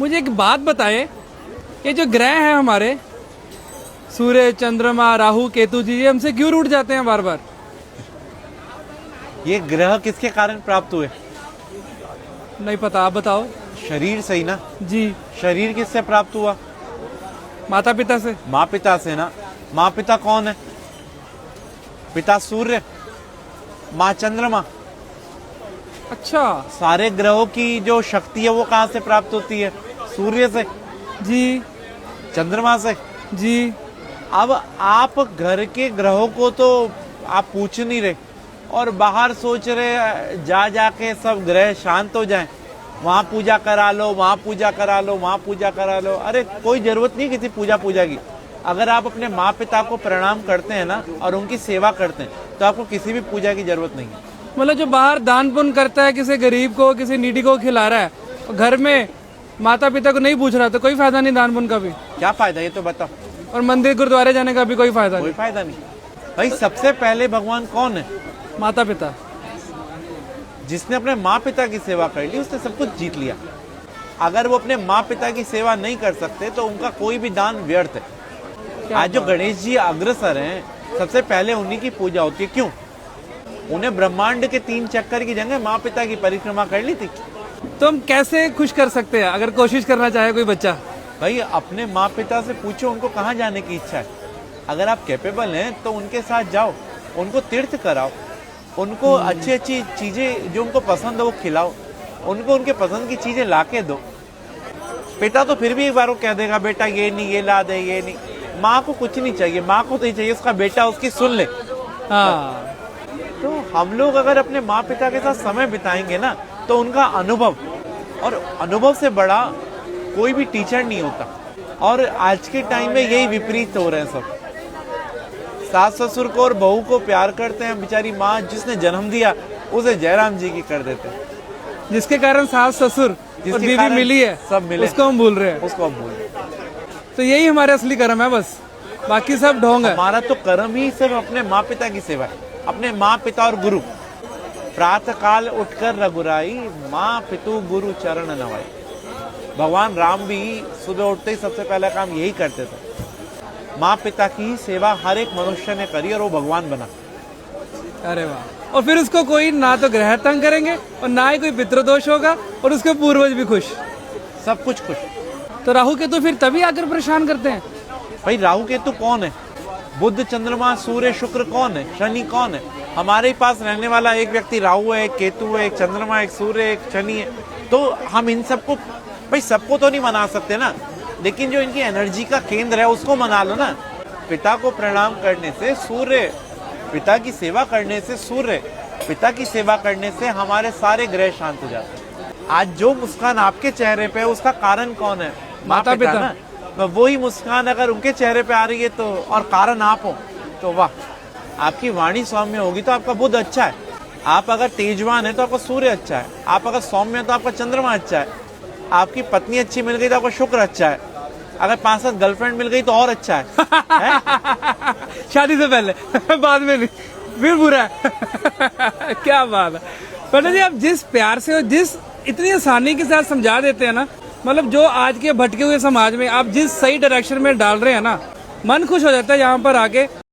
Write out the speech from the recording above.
मुझे एक बात बताएं, ये जो ग्रह हैं हमारे सूर्य, चंद्रमा, राहु, केतु जी, ये हमसे क्यों रूठ जाते हैं बार बार? ये ग्रह किसके कारण प्राप्त हुए? नहीं पता, आप बताओ। शरीर से ही ना। जी। शरीर किससे प्राप्त हुआ? माता पिता से। माँ पिता से ना। माँ पिता कौन है? पिता सूर्य, माँ चंद्रमा। अच्छा। सारे ग्रहों की जो शक्ति है वो कहाँ से प्राप्त होती है? सूर्य से। जी। चंद्रमा से। जी। अब आप घर के ग्रहों को तो आप पूछ नहीं रहे और बाहर सोच रहे जा जाके सब ग्रह शांत हो जाएं, वहां पूजा करा लो, वहां पूजा करा लो, वहां पूजा करा लो। अरे कोई जरूरत नहीं किसी पूजा की। अगर आप अपने माँ पिता को प्रणाम करते हैं ना और उनकी सेवा करते हैं तो आपको किसी भी पूजा की जरूरत नहीं है। मतलब जो बाहर दान पुण्य करता है, किसी गरीब को, किसी नीडी को खिला रहा है, और घर में माता पिता को नहीं पूछ रहा, तो कोई फायदा नहीं दान पुण्य का भी। क्या फायदा ये तो बताओ। और मंदिर गुरुद्वारे जाने का भी कोई फायदा कोई फायदा नहीं। भाई सबसे पहले भगवान कौन है? माता पिता। जिसने अपने माँ पिता की सेवा कर ली उसने सब कुछ जीत लिया। अगर वो अपने माँ पिता की सेवा नहीं कर सकते तो उनका कोई भी दान व्यर्थ है। आज जो गणेश जी अग्रसर हैं, सबसे पहले उन्हीं की पूजा होती है। क्यों? उन्हें ब्रह्मांड के 3 चक्कर की जगह माँ पिता की परिक्रमा कर ली थी। तो हम कैसे खुश कर सकते हैं अगर कोशिश करना चाहे कोई बच्चा? भाई अपने माँ पिता से पूछो उनको कहाँ जाने की इच्छा है। अगर आप कैपेबल हैं तो उनके साथ जाओ, उनको तीर्थ कराओ, उनको अच्छी अच्छी चीजें जो उनको पसंद है वो खिलाओ, उनको उनके पसंद की चीजें ला के दो। पिता तो फिर भी एक बार वो कह देगा बेटा ये नहीं, ये ला दे, ये नहीं। माँ को कुछ नहीं चाहिए, माँ को तो ही चाहिए उसका बेटा उसकी सुन ले। हाँ। तो हम लोग अगर अपने माँ पिता के साथ समय बिताएंगे ना तो उनका अनुभव, और अनुभव से बड़ा कोई भी टीचर नहीं होता। और आज के टाइम में यही विपरीत हो रहे हैं सब। सास ससुर को और बहू को प्यार करते हैं, बेचारी माँ जिसने जन्म दिया उसे जयराम जी की कर देते हैं। जिसके कारण सास ससुर और बीवी मिली है, सब मिले, उसको हम भूल रहे हैं। उसको हम भूल रहे हैं। तो यही हमारे असली कर्म है, बस बाकी सब ढोंग है। हमारा तो कर्म ही सिर्फ अपने माँ पिता की सेवा है, अपने माँ पिता और गुरु। प्रातः काल उठकर रघुराई, माँ पितु गुरु चरण नवाई। भगवान राम भी सुबह उठते ही सबसे पहला काम यही करते थे। माँ पिता की सेवा हर एक मनुष्य ने करी और वो भगवान बना। अरे वाह। और फिर उसको कोई ना तो ग्रह तंग करेंगे और ना ही कोई पितृदोष होगा और उसके पूर्वज भी खुश, सब कुछ खुश। तो राहु केतु फिर तभी आकर परेशान करते हैं। भाई राहु केतु कौन है? बुध, चंद्रमा, सूर्य, शुक्र कौन है? शनि कौन है? हमारे पास रहने वाला एक व्यक्ति राहु है, एक केतु है, एक चंद्रमा, एक सूर्य, एक शनि है। तो हम इन सबको, भाई सबको तो नहीं मना सकते ना, लेकिन जो इनकी एनर्जी का केंद्र है उसको मना लो ना। पिता को प्रणाम करने से सूर्य, पिता की सेवा करने से सूर्य, पिता की सेवा करने से हमारे सारे ग्रह शांत हो जाते हैं। आज जो मुस्कान आपके चेहरे पे है उसका कारण कौन है? माता पिता ना। तो वही मुस्कान अगर उनके चेहरे पे आ रही है तो, और कारण आप हो, तो वाह। आपकी वाणी सौम्य होगी तो आपका बुध अच्छा है। आप अगर तेजवान है तो आपका सूर्य अच्छा है। आप अगर सौम्य है तो आपका चंद्रमा अच्छा है। आपकी पत्नी अच्छी मिल गई तो आपका शुक्र अच्छा है। अगर 5-7 गर्लफ्रेंड मिल गई तो और अच्छा है, शादी से पहले बाद में नहीं, फिर बुरा है। क्या बात है पंडित जी, आप जिस प्यार से और जिस इतनी आसानी के साथ समझा देते हैं ना, मतलब जो आज के भटके हुए समाज में आप जिस सही डायरेक्शन में डाल रहे हैं ना, मन खुश हो जाता है यहाँ पर आके।